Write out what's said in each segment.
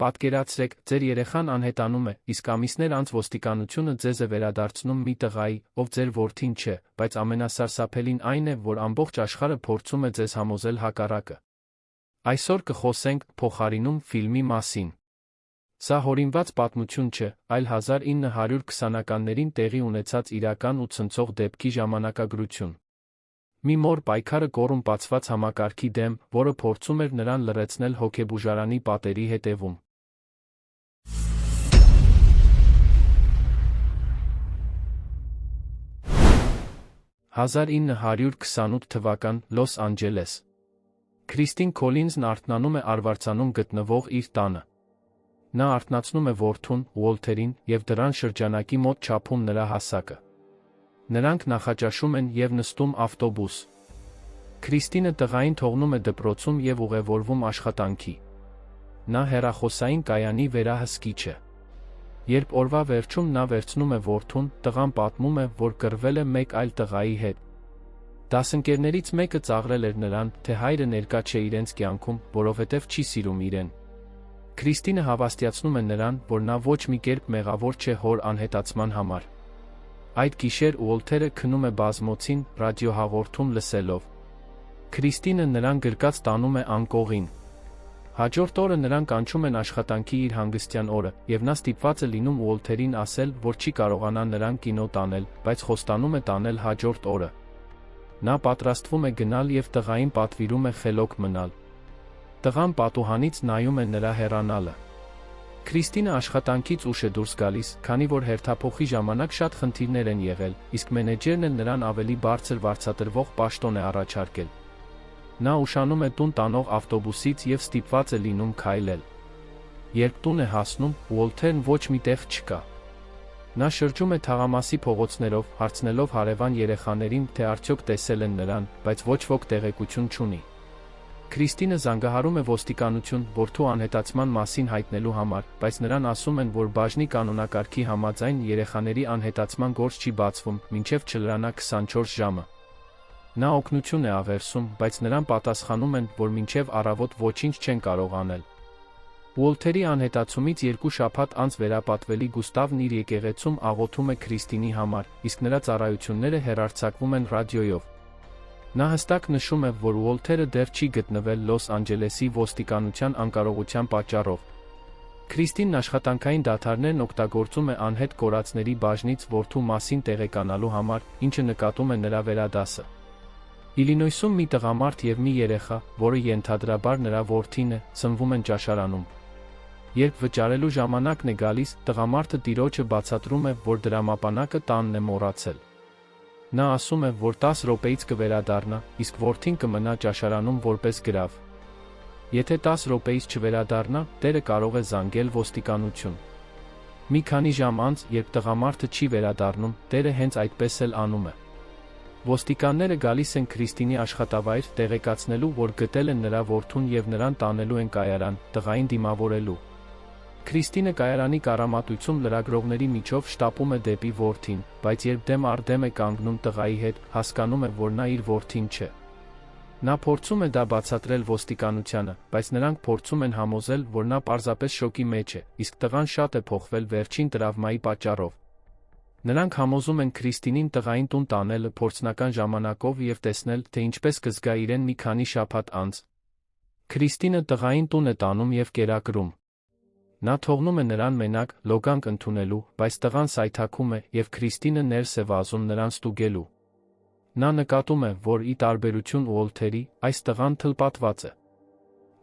Պատկերացրեք, ձեր երեխան անհետանում է, իսկ ամիսներ անց ոստիկանությունը ձեզ է վերադարձնում մի տղայի, ով ձեր որդին չէ, բայց ամենասարսափելին այն է, որ ամբողջ աշխարհը փորձում է ձեզ համոզել հակառակը։ Այսօր կխոսենք «Փոխարինում» ֆիլմի մասին։ Սա հորինված պատմություն չէ, այլ 1920-ականներին տեղի ունեցած իրական ու ցնցող դեպքի ժամանակագրություն։ Մի մոր պայքարը կոռումպացված համակարգի դեմ, որը փորձում էր նրան լռեցնել հոգեբուժարանի պատերի հետևում։ 1928 թվական, Լոս Անջելես։ Քրիստին Քոլինզն արթնանում է արվարձանում գտնվող իր տանը։ Նա արթնացնում է որդուն, Ուոլթերին, և դռան շրջանակի մոտ չափում նրա հասակը։ Նրանք նախաճաշում են և նստում ավտոբուս։ Քրիստինը տղային թողնում է դպրոցում և ուղևորվում աշխատանքի։ Նա հեռախոսային կայանի վերահսկիչ է։ Երբ օրվա վերջում նա վերցնում է որդուն, տղան պատմում է, որ կռվել է մեկ այլ տղայի հետ։ Դասընկերներից մեկը ծաղրել էր նրան, թե հայրը ներկա չէ իրենց կյանքում, որովհետև չի սիրում իրեն։ Քրիստինը հավաստիացնում է նրան, որ նա ոչ մի կերպ մեղավոր չէ հոր անհետացման համար։ Այդ գիշեր Ուոլթերը քնում է բազմոցին, ռադիոհաղորդում լսելով։ Քրիստինը նրան գրկած տանում է անկողին։ Հաջորդ օրը նրան կանչում են աշխատանքի իր հանգստյան օրը, և նա ստիպված է լինում Ուոլթերին ասել, որ չի կարողանա նրան կինո տանել, բայց խոստանում է տանել հաջորդ օրը։ Նա պատրաստվում է գնալ և տղային պատվիրում է խելոք մնալ։ Տղան պատուհանից նայում է նրա հեռանալը։ Քրիստինը աշխատանքից ուշ է դուրս գալիս, քանի որ հերթափոխի ժամանակ շատ խնդիրներ են եղել, իսկ մենեջերն էլ նրան ավելի բարձր վարձատրվող պաշտոն է առաջարկել։ Նա ուշանում է տուն տանող ավտոբուսից և ստիպված է լինում քայլել։ Երբ տուն է հասնում, Ուոլթերն ոչ մի տեղ չկա։ Նա շրջում է թաղամասի փողոցներով, հարցնելով հարևան երեխաներին, թե արդյոք տեսել են նրան, բայց ոչ ոք տեղեկություն չունի։ Քրիստինը զանգահարում է ոստիկանություն, որդու անհետացման մասին հայտնելու համար, բայց նրան ասում են, որ բաժնի կանոնակարգի համաձայն երեխաների անհետացման գործ չի բացվում, մինչև չլրանա 24 ժամը։ Նա օգնություն է աղերսում, բայց նրան պատասխանում են, որ մինչև առավոտ ոչինչ չեն կարող անել։ Ուոլթերի անհետացումից 2 շաբաթ անց վերապատվելի Գուստավն իր եկեղեցում աղոթում է Քրիստինի համար, իսկ նրա ծառայությունները հեռարձակվում են ռադիոյով։ Նա հստակ նշում է, որ Ուոլթերը դեռ չի գտնվել Լոս Անջելեսի ոստիկանության անկարողության պատճառով։ Քրիստինն աշխատանքային դադարներն օգտագործում է անհետ կորածների բաժնից որդու մասին տեղեկանալու համար, ինչը նկատում է նրա վերադասը։ Իլինոյսում մի տղամարդ և մի երեխա, որը ենթադրաբար նրա որդին է, սնվում են ճաշարանում։ Երբ վճարելու ժամանակն է գալիս, տղամարդը տիրոջը բացատրում է, որ դրամապանակը տանն է մոռացել։ Նա ասում է, որ 10 րոպեից կվերադառնա, իսկ որդին կմնա ճաշարանում որպես գրավ։ Եթե 10 րոպեից չվերադառնա, տերը կարող է զանգել ոստիկանություն։ Մի քանի ժամ անց, երբ տղամարդը չի վերադառնում, տերը հենց այդպես էլ անում է։ Ոստիկանները գալիս են Քրիստինի աշխատավայր, տեղեկացնելու, որ գտել են նրա որդուն և նրան տանելու են կայարան, տղային դիմավորելու։ Քրիստինը կայարանի կառամատույցում լրագրողների միջով շտապում է դեպի որդին, բայց երբ դեմ առ դեմ է կանգնում տղայի հետ, հասկանում է, որ նա իր որդին չէ։ Նա փորձում է դա բացատրել ոստիկանությանը, բայց նրանք փորձում են համոզել, որ նա պարզապես շոկի մեջ է, իսկ տղան շատ է փոխվել վերջին տրավմայի պատճառով։ Նրանք համոզում են Քրիստինին տղային տուն տանելը փորձնական ժամանակով և տեսնել, թե ինչպես կզգա իրեն մի քանի շաբաթ անց։ Քրիստինը տղային տուն է տանում և կերակրում։ Նա թողնում է նրան մենակ, լոգանք ընդունելու, բայց տղան սայթաքում է, և Քրիստինը ներս է վազում նրան ստուգելու։ Նա նկատում է, որ ի տարբերություն Ուոլթերի, այս տղան թլպատված է։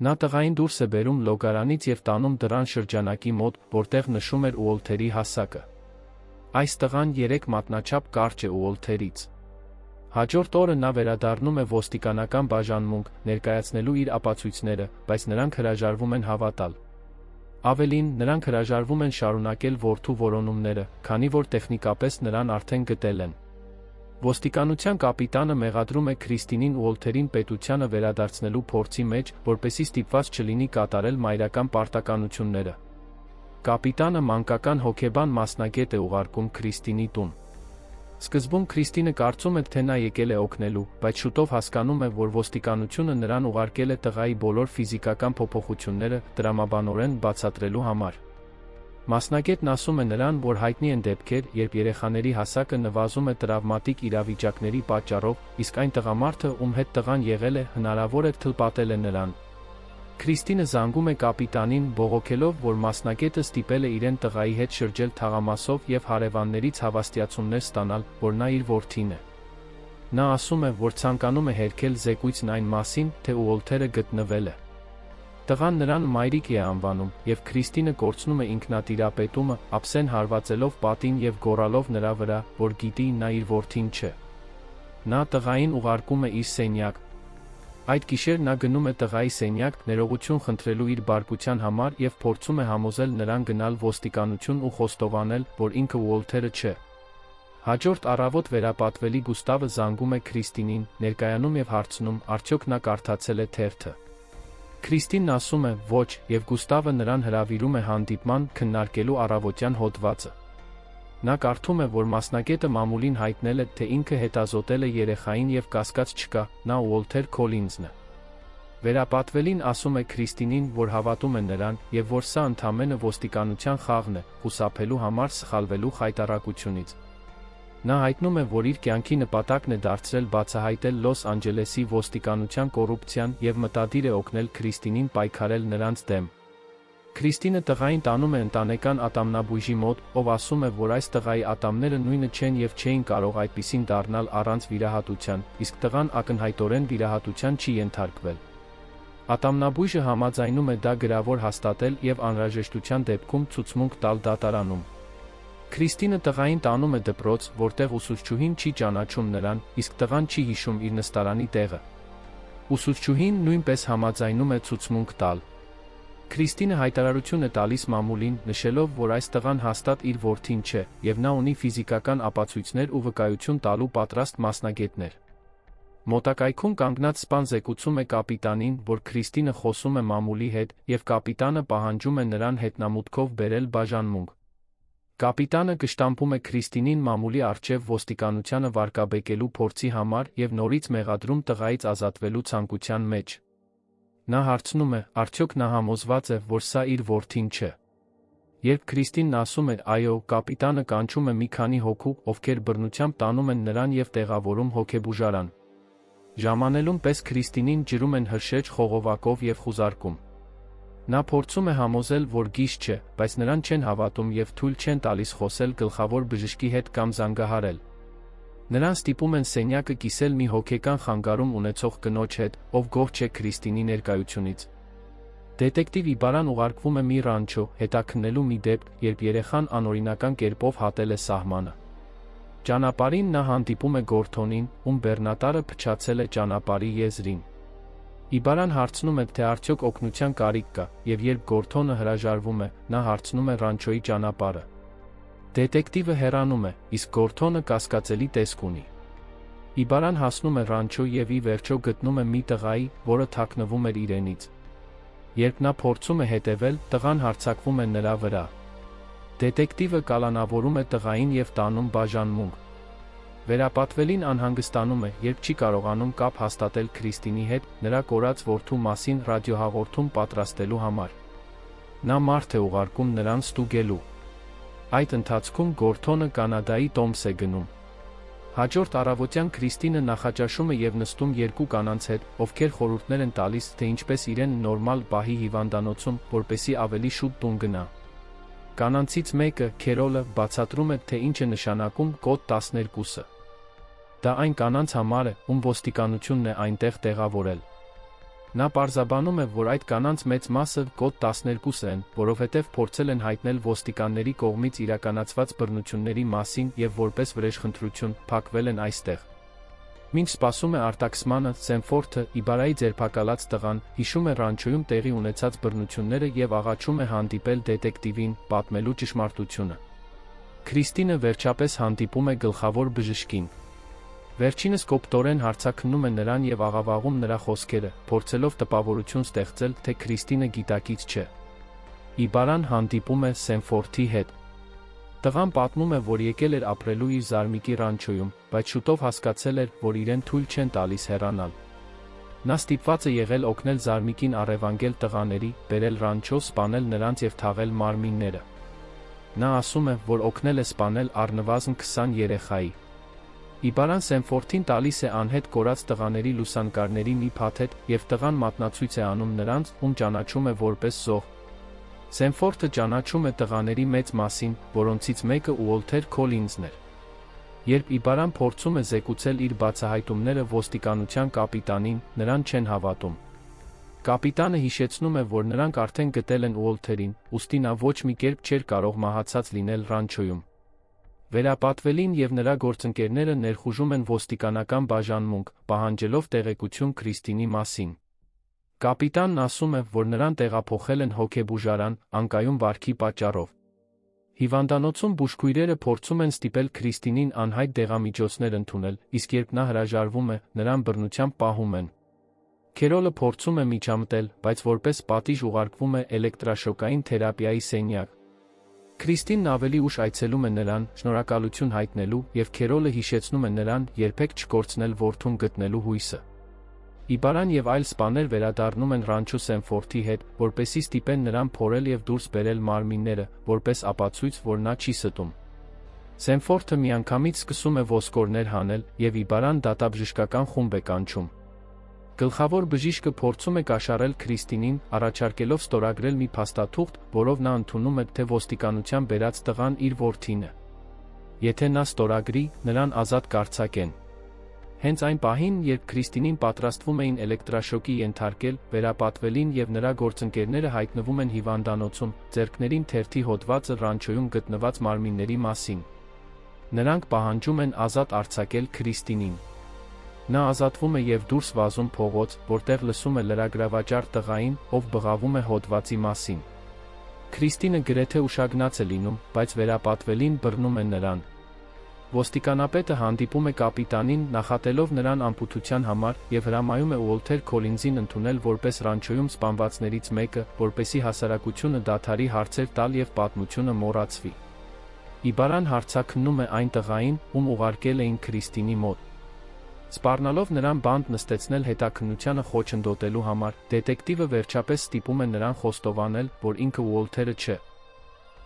Նա տղային դուրս է բերում լոգարանից և տանում դռան շրջանակի մոտ, որտեղ նշում էր Ուոլթերի հասակը։ Այս տղան 3 մատնաչափ կարճ է Ուոլթերից։ Հաջորդ օրը նա վերադառնում է ոստիկանական բաժանմունք, ներկայացնելու իր ապացույցները, բայց նրանք հրաժարվում են հավատալ։ Ավելին, նրանք հրաժարվում են շարունակել որդու որոնումները, քանի որ տեխնիկապես նրան արդեն գտել են։ Ոստիկանության կապիտանը մեղադրում է Քրիստինին Ուոլթերին պետությանը վերադարձնելու փորձի մեջ, որպեսզի ստիպված չլինի կատարել մայրական պարտականությունները։ Կապիտանը մանկական հոգեբան մասնագետ է ուղարկում Քրիստինի տուն։ Սկզբում Քրիստինը կարծում է, թե նա եկել է օգնելու, բայց շուտով հասկանում է, որ ոստիկանությունը նրան ուղարկել է տղայի բոլոր ֆիզիկական փոփոխությունները տրամաբանորեն բացատրելու համար։ Մասնագետն ասում է նրան, որ հայտնի են դեպքեր, երբ երեխաների հասակը նվազում է տրավմատիկ իրավիճակների պատճառով, իսկ այն տղամարդը, ում հետ տղան եղել է, հնարավոր է թլպատել է նրան։ Քրիստինը զանգում է կապիտանին, բողոքելով, որ մասնագետը ստիպել է իրեն տղայի հետ շրջել թաղամասով և հարևաններից հավաստիացումներ ստանալ, որ նա իր որդին է։ Նա ասում է, որ ցանկանում է հերքել զեկույցն այն մասին, թե Ուոլթերը գտնվել է։ Տղան նրան մայրիկ է անվանում, և Քրիստինը կորցնում է ինքնատիրապետումը, ափսեն հարվածելով պատին և գոռալով նրա վրա, որ գիտի նա իր որդին չէ։ Նա տղային ուղարկում է իր սենյակ։ Այդ գիշեր նա գնում է տղայի սենյակ, ներողություն խնդրելու իր բարկության համար և փորձում է համոզել նրան գնալ ոստիկանություն ու խոստովանել, որ ինքը Ուոլթերը չէ։ Հաջորդ առավոտ վերապատվելի Գուստավը զանգում է Քրիստինին, ներկայանում և հարցնում, արդյոք նա կարդացել է թերթը։ Քրիստինն ասում է ոչ, և Գուստավը նրան հրավիրում է հանդիպման, քննարկելու առավոտյան հոդվածը։ Նա կարդում է, որ մասնագետը մամուլին հայտնել է, թե ինքը հետազոտել է երեխային և կասկած չկա, նա Ուոլթեր Քոլինզն է։ Վերապատվելին ասում է Քրիստինին, որ հավատում է նրան, և որ սա ընդամենը ոստիկանության խաղն է, խուսափելու համար սխալվելու խայտառակությունից։ Նա հայտնում է, որ իր կյանքի նպատակն է դարձրել բացահայտել Լոս Անջելեսի ոստիկանության կոռուպցիան և մտադիր է օգնել Քրիստինին պայքարել նրանց դեմ։ Քրիստինը տղային տանում է ընտանեկան ատամնաբույժի մոտ, ով ասում է, որ այս տղայի ատամները նույնը չեն և չէին կարող այդպիսին դառնալ առանց վիրահատության, իսկ տղան ակնհայտորեն վիրահատության չի ենթարկվել։ Ատամնաբույժը համաձայնում է դա գրավոր հաստատել և անհրաժեշտության դեպքում ցուցմունք տալ դատարանում։ Քրիստինը տղային տանում է դպրոց, որտեղ ուսուցչուհին չի ճանաչում նրան, իսկ տղան չի հիշում իր նստարանի տեղը։ Ուսուցչուհին նույնպես համաձայնում է ցուցմունք տալ։ Քրիստինը հայտարարություն է տալիս մամուլին, նշելով, որ այս տղան հաստատ իր որդին չէ, և նա ունի ֆիզիկական ապացույցներ ու վկայություն տալու պատրաստ մասնագետներ։ Մոտակայքում կանգնած սպան զեկուցում է կապիտանին, որ Քրիստինը խոսում է մամուլի հետ, և կապիտանը պահանջում է նրան հետնամուտքով բերել բաժանմունք։ Կապիտանը կշտամպում է Քրիստինին մամուլի առջև ոստիկանությանը վարկաբեկելու փորձի համար և նորից մեղադրում տղայից ազատվելու ցանկության մեջ։ Նա հարցնում է, արդյոք նա համոզված է, որ սա իր որդին չէ։ Երբ Քրիստինն ասում է այո, կապիտանը կանչում է մի քանի հոգու, ովքեր բռնությամբ տանում են նրան և տեղավորում հոգեբուժարան։ Ժամանելուն պես Քրիստինին ջրում են հրշեջ խողովակով և խուզարկում։ Նա փորձում է համոզել, որ գիժ չէ, բայց նրան չեն հավատում և թույլ չեն տալիս խոսել գլխավոր բժշկի հետ կամ զանգահարել։ Նրան ստիպում են սենյակը կիսել մի հոգեկան խանգարում ունեցող կնոջ հետ, ով գոհ չէ Քրիստինի ներկայությունից։ Դետեկտիվ Իբարան ուղարկվում է մի ռանչո, հետաքննելու մի դեպք, երբ երեխան անօրինական կերպով հատել է սահմանը։ Ճանապարհին նա հանդիպում է Գորթոնին, ում բեռնատարը փչացել է ճանապարհի եզրին։ Իբարան հարցնում է, թե արդյոք օգնության կարիք կա, և երբ Գորթոնը հրաժարվում է, նա հարցնում է ռանչոյի ճանապարհը։ Դետեկտիվը հեռանում է, իսկ Գորթոնը կասկածելի տեսք ունի։ Իբարան հասնում է ռանչո և ի վերջո գտնում է մի տղայի, որը թաքնվում էր իրենից։ Երբ նա փորձում է հետևել, տղան հարձակվում է նրա վրա։ Դետեկտիվը կալանավորում է տղային և տանում բաժանմունք։ Վերապատվելին անհանգստանում է, երբ չի կարողանում կապ հաստատել Քրիստինի հետ, նրա կորած որդու մասին ռադիոհաղորդում պատրաստելու համար։ Նա մարդ է ուղարկում նրան ստուգելու։ Այդ ընթացքում Գորթոնը Կանադայի տոմս է գնում։ Հաջորդ առավոտյան Քրիստինը նախաճաշում է և նստում երկու կանանց հետ, ովքեր խորհուրդներ են տալիս, թե ինչպես իրեն նորմալ պահի հիվանդանոցում, որպեսզի ավելի շուտ տուն գնա։ Կանանցից մեկը, Քերոլը, բացատրում է, թե ինչ է նշանակում կոդ 12-ը։ Դա այն կանանց համար է, ում ոստիկանությունն է այնտեղ տեղավորել։ Նա պարզաբանում է, որ այդ կանանց մեծ մասը կոդ 12 են, որովհետև փորձել են հայտնել ոստիկանների կողմից իրականացված բռնությունների մասին և որպես վրեժխնդրություն, փակվել են այստեղ։ Մինչ սպասում է արտաքսմանը, Սենֆորդը, Իբարայի ձերբակալած տղան, հիշում է ռանչոյում տեղի ունեցած բռնությունները և աղաչում է հանդիպել դետեկտիվին, պատմելու ճշմարտությունը։ Քրիստինը վերջապես հանդիպում է գլխավոր բժշկին։ Վերջինս կոպտորեն հարցաքննում է նրան և աղավաղում նրա խոսքերը, փորձելով տպավորություն ստեղծել, թե Քրիստինը գիտակից չէ։ Իբարան հանդիպում է Սենֆորդի հետ։ Տղան պատմում է, որ եկել էր ապրելու իր զարմիկի ռանչոյում, բայց շուտով հասկացել էր, որ իրեն թույլ չեն տալիս հեռանալ։ Նա ստիպված է եղել օգնել զարմիկին առևանգել տղաների, բերել ռանչո, սպանել նրանց և թաղել մարմինները։ Նա ասում է, որ օգնել է սպանել առնվազն 20 երեխայի։ Իբարան Սենֆորդին տալիս է անհետ կորած տղաների լուսանկարների մի փաթեթ և տղան մատնացույց է անում նրանց, ում ճանաչում է որպես զոհ։ Սենֆորդը ճանաչում է տղաների մեծ մասին, որոնցից մեկը Ուոլթեր Քոլինզն էր։ Երբ Իբարան փորձում է զեկուցել իր բացահայտումները ոստիկանության կապիտանին, նրան չեն հավատում։ Կապիտանը հիշեցնում է, որ նրանք արդեն գտել են Ուոլթերին, ուստի նա ոչ մի կերպ չէր կարող մահացած լինել ռանչոյում։ Վերապատվելին և նրա գործընկերները ներխուժում են ոստիկանական բաժանմունք, պահանջելով տեղեկություն Քրիստինի մասին։ Կապիտանն ասում է, որ նրան տեղափոխել են հոգեբուժարան, անկայուն վարքի պատճառով։ Հիվանդանոցում բուժքույրերը փորձում են ստիպել Քրիստինին անհայտ դեղամիջոցներ ընդունել, իսկ երբ նա հրաժարվում է, նրան բռնությամբ պահում են։ Քերոլը փորձում է միջամտել, բայց որպես պատիժ ուղարկվում է էլեկտրաշոկային թերապիայի սենյակ։ Քրիստինն ավելի ուշ այցելում է նրան, շնորհակալություն հայտնելու, և Քերոլը հիշեցնում է նրան երբեք չկորցնել որդուն գտնելու հույսը։ Իբարան և այլ սպաներ վերադառնում են ռանչո Սենֆորդի հետ, որպեսզի ստիպեն նրան փորել և դուրս բերել մարմինները, որպես ապացույց, որ նա չի ստում։ Սենֆորդը միանգամից սկսում է ոսկորներ հանել, և Իբարան դատաբժշկական խումբ է կանչում։ Գլխավոր բժիշկը փորձում է կաշառել Քրիստինին, առաջարկելով ստորագրել մի փաստաթուղթ, որով նա ընդունում է, թե ոստիկանության բերած տղան իր որդին է։ Եթե նա ստորագրի, նրան ազատ կարձակեն։ Հենց այն պահին, երբ Քրիստինին պատրաստվում էին էլեկտրաշոկի ենթարկել, վերապատվելին և նրա գործընկերները հայտնվում են հիվանդանոցում, ձեռքներին թերթի հոդվածը ռանչոյում գտնված մարմինների մասին։ Նրանք պահանջում են ազատ արձակել Քրիստինին։ Նա ազատվում է և դուրս վազում փողոց, որտեղ լսում է լրագրավաճառ տղային, ով բղավում է հոդվածի մասին։ Քրիստինը գրեթե ուշագնաց է լինում, բայց վերապատվելին բռնում է նրան։ Ոստիկանապետը հանդիպում է կապիտանին, նախատելով նրան անպութության համար, և հրամայում է Ուոլթեր Քոլինզին ընդունել որպես ռանչոյում սպանվածներից մեկը, որպեսզի հասարակությունը դադարի հարցեր տալ և պատմությունը մոռացվի։ Իբարան հարցաքննում է այն տղային, ում ուղարկել էին Քրիստինի մոտ։ Սպառնալով նրան բանտ նստեցնել հետաքննությանը խոչընդոտելու համար, դետեկտիվը վերջապես ստիպում է նրան խոստովանել, որ ինքը Ուոլթերը չէ։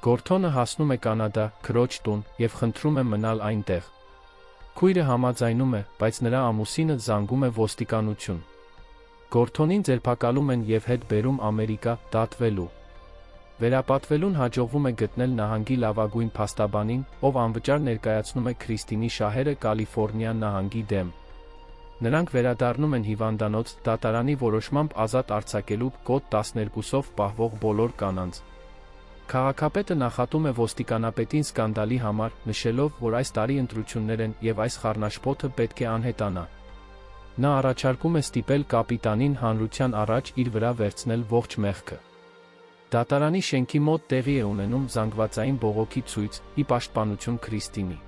Գորթոնը հասնում է Կանադա, քրոջ տուն, և խնդրում է մնալ այնտեղ։ Քույրը համաձայնում է, բայց նրա ամուսինը զանգում է ոստիկանություն։ Գորթոնին ձերբակալում են և հետ բերում Ամերիկա, դատվելու։ Վերապատվելուն հաջողվում է գտնել նահանգի լավագույն փաստաբանին, ով անվճար ներկայացնում է Քրիստինի շահերը Կալիֆոռնիա նահանգի դեմ։ Նրանք վերադառնում են հիվանդանոց, դատարանի որոշմամբ ազատ արձակելու կոդ 12-ով պահվող բոլոր կանանց։ Քաղաքապետը նախատում է ոստիկանապետին սկանդալի համար, նշելով, որ այս տարի ընտրություններ են և այս խառնաշփոթը պետք է անհետանա։ Նա առաջարկում է ստիպել կապիտանին հանրության առաջ իր վրա վերցնել ողջ մեղքը։ Դատարանի շենքի մոտ տեղի է ունենում զանգվածային բողոքի ցույց՝ ի պաշտպանություն Քրիստինի։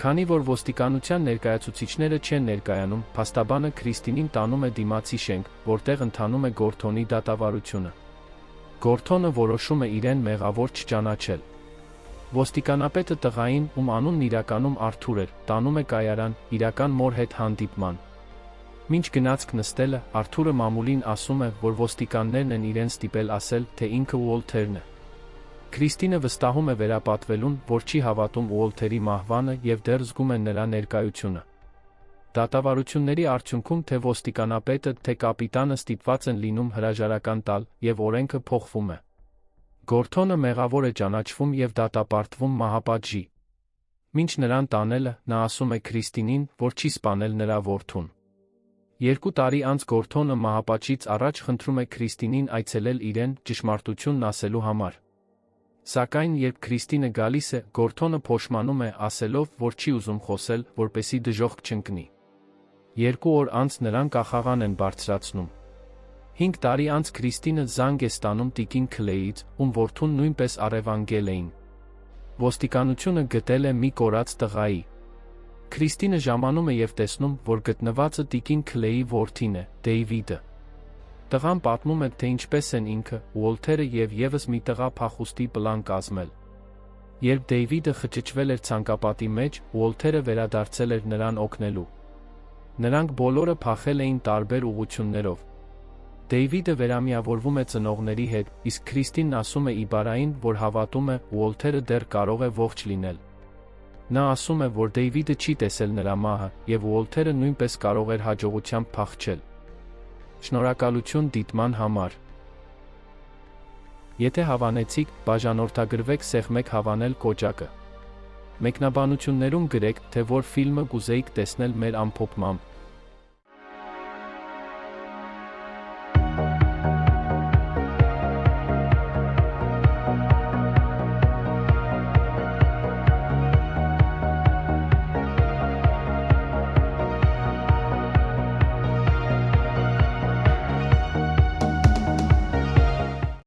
Քանի որ ոստիկանության ներկայացուցիչները չեն ներկայանում, փաստաբանը Քրիստինին տանում է դիմացի շենք, որտեղ ընթանում է Գորթոնի դատավարությունը։ Գորթոնը որոշում է իրեն մեղավոր չճանաչել։ Ոստիկանապետը տղային, ում անունն իրականում Արթուր էր, տանում է կայարան, իրական մոր հետ հանդիպման։ Մինչ գնացք նստելը, Արթուրը մամուլին ասում է, որ ոստիկաններն են իրեն ստիպել ասել, թե ինքը Ուոլթերն է։ Քրիստինը վստահում է վերապատվելուն, որ չի հավատում Ուոլթերի մահվանը և դեռ զգում է նրա ներկայությունը։ Դատավարությունների արդյունքում թե ոստիկանապետը, թե կապիտանը ստիպված են լինում հրաժարական տալ, և օրենքը փոխվում է։ Գորթոնը մեղավոր է ճանաչվում և դատապարտվում մահապատժի։ Մինչ նրան տանելը, նա ասում է Քրիստինին, որ չի սպանել նրա որդուն։ 2 տարի անց Գորթոնը մահապատժից առաջ խնդրում է Քրիստինին այցելել իրեն, ճշմարտությունն ասելու համար։ Սակայն երբ Քրիստինը գալիս է, Գորթոնը փոշմանում է, ասելով, որ չի ուզում խոսել, որպեսզի դժոխք չընկնի։ 2 օր անց նրան կախաղան են բարձրացնում։ 5 տարի անց Քրիստինը զանգ է ստանում տիկին Քլեյից, ում որդուն նույնպես առևանգել էին։ Ոստիկանությունը գտել է մի կորած տղայի։ Քրիստինը ժամանում է և տեսնում, որ գտնվածը տիկին Քլեյի որդին է, Դեյվիդը։ Տղան պատմում է, թե ինչպես են ինքը, Ուոլթերը և ևս մի տղա փախուստի պլան կազմել։ Երբ Դեյվիդը խճճվել էր ցանկապատի մեջ, Ուոլթերը վերադարձել էր նրան օգնելու։ Նրանք բոլորը փախել էին տարբեր ուղղություններով։ Դեյվիդը վերամիավորվում է ծնողների հետ, իսկ Քրիստինն ասում է Իբարային, որ հավատում է, Ուոլթերը դեռ կարող է ողջ լինել։ Նա ասում է, որ Դեյվիդը չի տեսել նրա մահը, եւ Ուոլթերը նույնպես կարող էր հաջողությամբ փախչել։ Շնորհակալություն դիտման համար։ Եթե հավանեցիք, բաժանորդագրվեք սեղ 1 հավանել կոճակը։ Մեկնաբանություններում գրեք, թե որ ֆիլմը կուզեիք տեսնել մեր ամփոփմամբ։